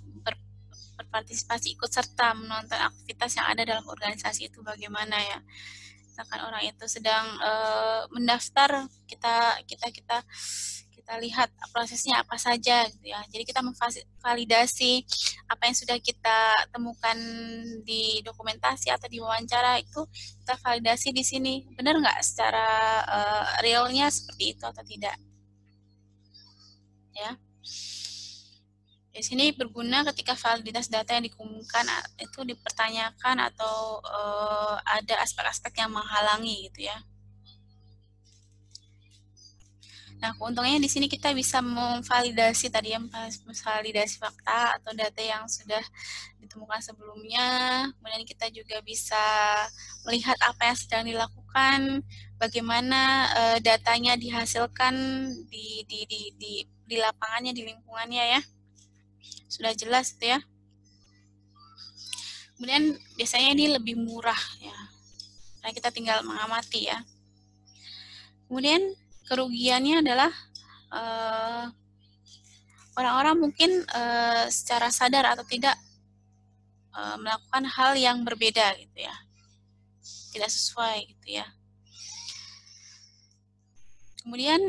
berpartisipasi ikut serta menonton aktivitas yang ada dalam organisasi itu bagaimana ya. Misalkan orang itu sedang mendaftar, kita lihat prosesnya apa saja gitu ya. Jadi kita memvalidasi apa yang sudah kita temukan di dokumentasi atau di wawancara itu, kita validasi di sini. Benar nggak secara realnya seperti itu atau tidak? Ya. Di sini berguna ketika validitas data yang dikumpulkan itu dipertanyakan atau ada aspek-aspek yang menghalangi gitu ya. Nah, keuntungnya di sini kita bisa memvalidasi tadi yang validasi fakta atau data yang sudah ditemukan sebelumnya. Kemudian kita juga bisa melihat apa yang sedang dilakukan, bagaimana datanya dihasilkan di lapangannya, di lingkungannya ya. Sudah jelas itu ya. Kemudian biasanya ini lebih murah ya, karena kita tinggal mengamati ya. Kemudian kerugiannya adalah orang-orang mungkin secara sadar atau tidak melakukan hal yang berbeda gitu ya, tidak sesuai gitu ya. Kemudian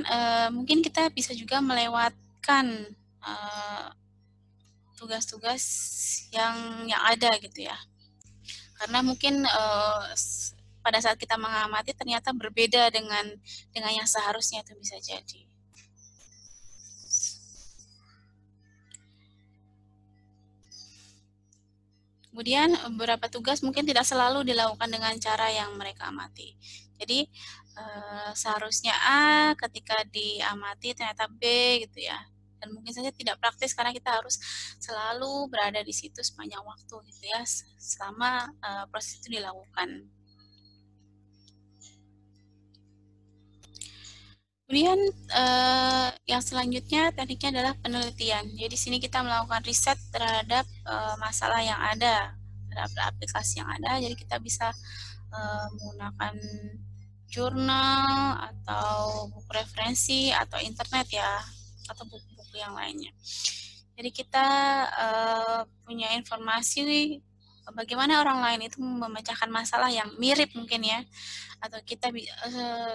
mungkin kita bisa juga melewatkan tugas-tugas yang ada gitu ya, karena mungkin pada saat kita mengamati ternyata berbeda dengan yang seharusnya, itu bisa jadi. Kemudian beberapa tugas mungkin tidak selalu dilakukan dengan cara yang mereka amati. Jadi seharusnya A ketika diamati ternyata B gitu ya. Dan mungkin saja tidak praktis karena kita harus selalu berada di situ sepanjang waktu gitu ya selama proses itu dilakukan. Kemudian yang selanjutnya tekniknya adalah penelitian. Jadi di sini kita melakukan riset terhadap masalah yang ada, terhadap aplikasi yang ada. Jadi kita bisa menggunakan jurnal atau buku referensi atau internet ya, atau buku-buku yang lainnya. Jadi kita punya informasi bagaimana orang lain itu memecahkan masalah yang mirip mungkin ya, atau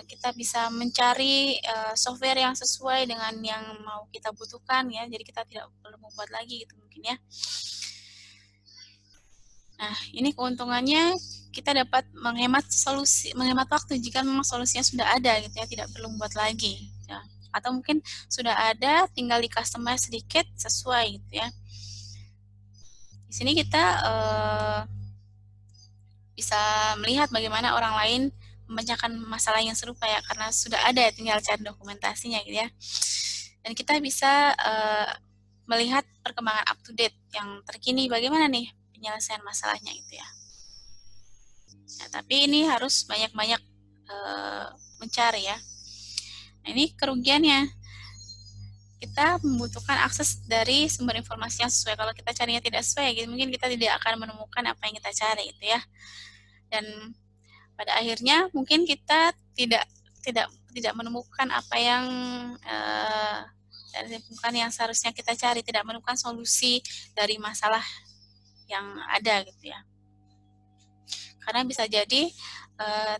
kita bisa mencari software yang sesuai dengan yang mau kita butuhkan ya, jadi kita tidak perlu membuat lagi gitu mungkin ya. Nah, ini keuntungannya kita dapat menghemat waktu jika memang solusinya sudah ada gitu ya, tidak perlu membuat lagi ya. Atau mungkin sudah ada, tinggal di customize sedikit sesuai gitu ya. Di sini kita bisa melihat bagaimana orang lain memecahkan masalah yang serupa ya, karena sudah ada, tinggal cari dokumentasinya gitu ya. Dan kita bisa melihat perkembangan up to date yang terkini, bagaimana nih penyelesaian masalahnya itu ya. Nah, tapi ini harus banyak-banyak mencari ya. Nah, ini kerugiannya. Kita membutuhkan akses dari sumber informasi yang sesuai. Kalau kita carinya tidak sesuai, gitu, mungkin kita tidak akan menemukan apa yang kita cari itu ya. Dan pada akhirnya mungkin kita tidak menemukan apa yang bukan yang seharusnya kita cari, tidak menemukan solusi dari masalah yang ada gitu ya. Karena bisa jadi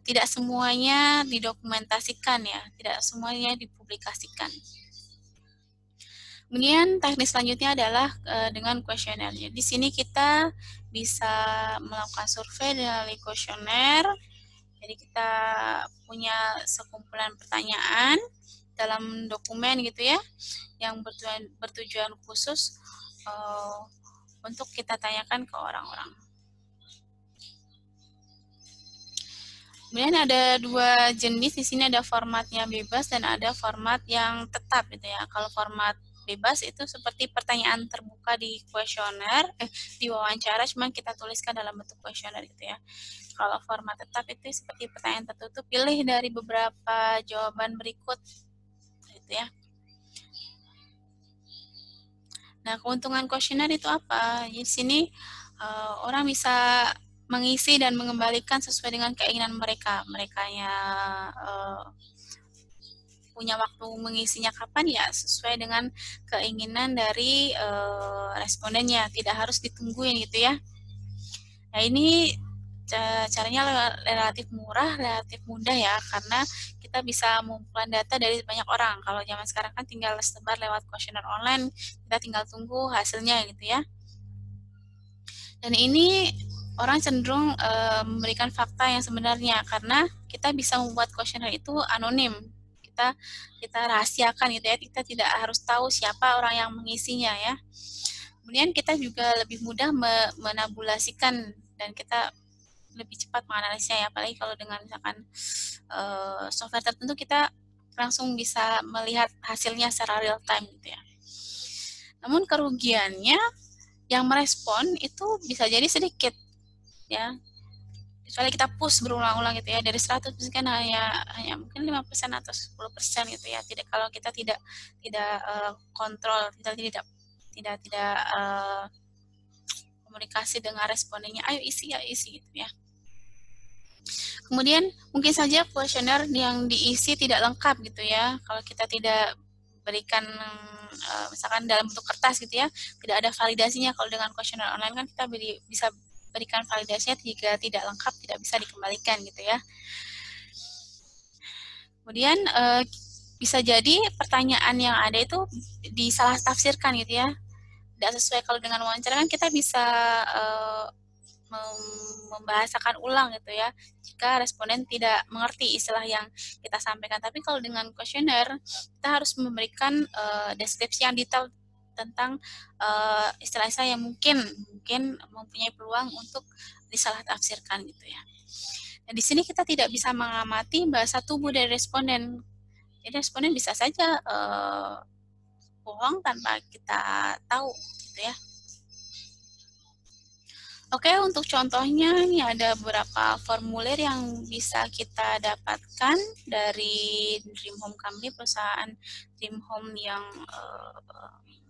tidak semuanya didokumentasikan ya, tidak semuanya dipublikasikan. Kemudian teknik selanjutnya adalah dengan kuesioner. Di sini kita bisa melakukan survei melalui kuesioner. Jadi kita punya sekumpulan pertanyaan dalam dokumen gitu ya, yang bertujuan khusus untuk kita tanyakan ke orang-orang. Kemudian ada dua jenis, di sini ada formatnya bebas dan ada format yang tetap gitu ya. Kalau format bebas itu seperti pertanyaan terbuka di kuesioner, di wawancara, cuma kita tuliskan dalam bentuk kuesioner gitu ya. Kalau format tetap itu seperti pertanyaan tertutup, pilih dari beberapa jawaban berikut gitu ya. Nah, keuntungan kuesioner itu apa? Di sini orang bisa mengisi dan mengembalikan sesuai dengan keinginan mereka. Merekanya punya waktu mengisinya kapan ya, sesuai dengan keinginan dari respondennya, tidak harus ditungguin gitu ya. Nah, ini caranya relatif murah, relatif mudah ya, karena kita bisa mengumpulkan data dari banyak orang. Kalau zaman sekarang kan tinggal sebar lewat kuesioner online, kita tinggal tunggu hasilnya gitu ya. Dan ini orang cenderung memberikan fakta yang sebenarnya, karena kita bisa membuat kuesioner itu anonim. Kita rahasiakan gitu ya, kita tidak harus tahu siapa orang yang mengisinya ya. Kemudian kita juga lebih mudah menabulasikan dan kita lebih cepat menganalisnya ya, apalagi kalau dengan misalkan software tertentu kita langsung bisa melihat hasilnya secara real time gitu ya. Namun kerugiannya yang merespon itu bisa jadi sedikit ya. Kecuali kita push berulang-ulang gitu ya, dari 100 kan hanya mungkin 5% atau 10% gitu ya. Kalau kita tidak kontrol, tidak komunikasi dengan respondennya, ayo isi gitu ya. Kemudian mungkin saja kuesioner yang diisi tidak lengkap gitu ya. Kalau kita tidak berikan misalkan dalam bentuk kertas gitu ya, tidak ada validasinya. Kalau dengan kuesioner online kan kita bisa berikan validasinya, jika tidak lengkap tidak bisa dikembalikan gitu ya. Kemudian bisa jadi pertanyaan yang ada itu disalah tafsirkan gitu ya, tidak sesuai. Kalau dengan wawancara kan kita bisa membahasakan ulang gitu ya, jika responden tidak mengerti istilah yang kita sampaikan. Tapi kalau dengan kuesioner kita harus memberikan deskripsi yang detail tentang istilah-istilah yang mungkin mempunyai peluang untuk disalah tafsirkan gitu ya. Dan di sini kita tidak bisa mengamati bahasa tubuh dari responden. Jadi responden bisa saja bohong tanpa kita tahu gitu ya. Oke, untuk contohnya ini ada beberapa formulir yang bisa kita dapatkan dari Dream Home Company, perusahaan Dream Home yang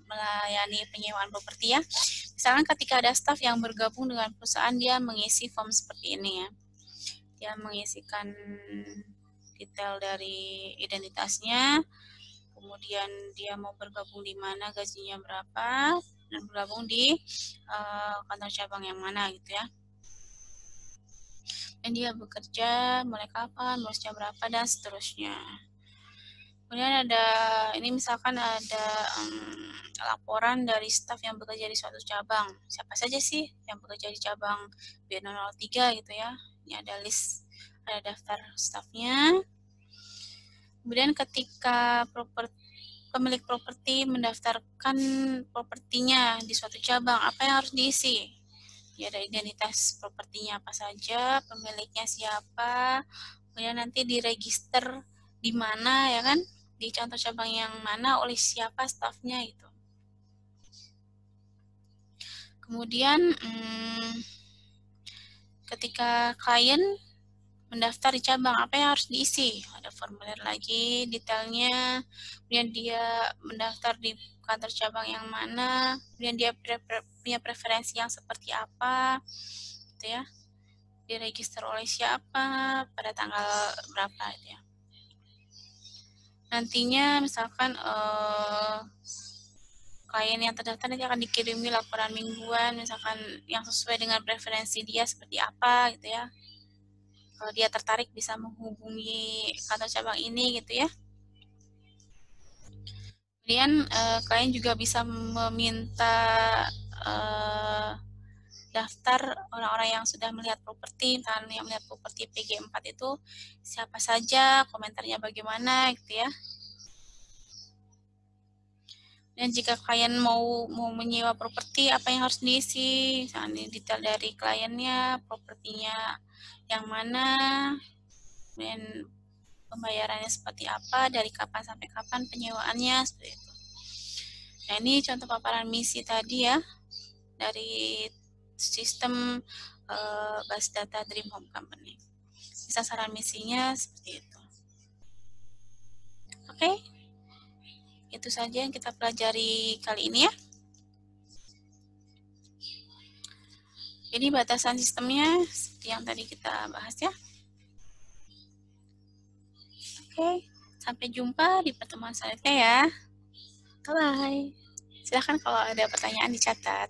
melayani penyewaan properti ya. Misalkan ketika ada staf yang bergabung dengan perusahaan, dia mengisi form seperti ini ya. Dia mengisikan detail dari identitasnya, kemudian dia mau bergabung di mana, gajinya berapa, dan bergabung di kantor cabang yang mana gitu ya. Dan dia bekerja mulai kapan, mulai jam berapa, dan seterusnya. Kemudian ada, ini misalkan ada laporan dari staf yang bekerja di suatu cabang. Siapa saja sih yang bekerja di cabang B003 gitu ya. Ini ada list, ada daftar stafnya. Kemudian ketika pemilik properti mendaftarkan propertinya di suatu cabang, apa yang harus diisi? Ya, ada identitas propertinya apa saja, pemiliknya siapa, kemudian nanti diregister di mana ya kan, di contoh cabang yang mana, oleh siapa stafnya itu. Kemudian ketika klien mendaftar di cabang, apa yang harus diisi? Ada formulir lagi, detailnya, kemudian dia mendaftar di kantor cabang yang mana, kemudian dia punya preferensi yang seperti apa, gitu ya. Diregister oleh siapa, pada tanggal berapa, gitu ya. Nantinya misalkan klien yang terdaftar nanti akan dikirimi laporan mingguan, misalkan yang sesuai dengan preferensi dia seperti apa, gitu ya. Kalau dia tertarik bisa menghubungi kantor cabang ini gitu ya. Kemudian klien juga bisa meminta daftar orang-orang yang sudah melihat properti, misalkan yang melihat properti PG4 itu siapa saja, komentarnya bagaimana gitu ya. Dan jika klien mau menyewa properti, apa yang harus diisi? Misalnya detail dari kliennya, propertinya yang mana, dan pembayarannya seperti apa, dari kapan sampai kapan penyewaannya, seperti itu. Nah, ini contoh paparan misi tadi ya, dari sistem base data Dream Home Company. Sasaran misinya seperti itu. Oke, itu saja yang kita pelajari kali ini ya. Jadi batasan sistemnya seperti yang tadi kita bahas ya. Oke, sampai jumpa di pertemuan selanjutnya ya. Bye. Silahkan kalau ada pertanyaan dicatat.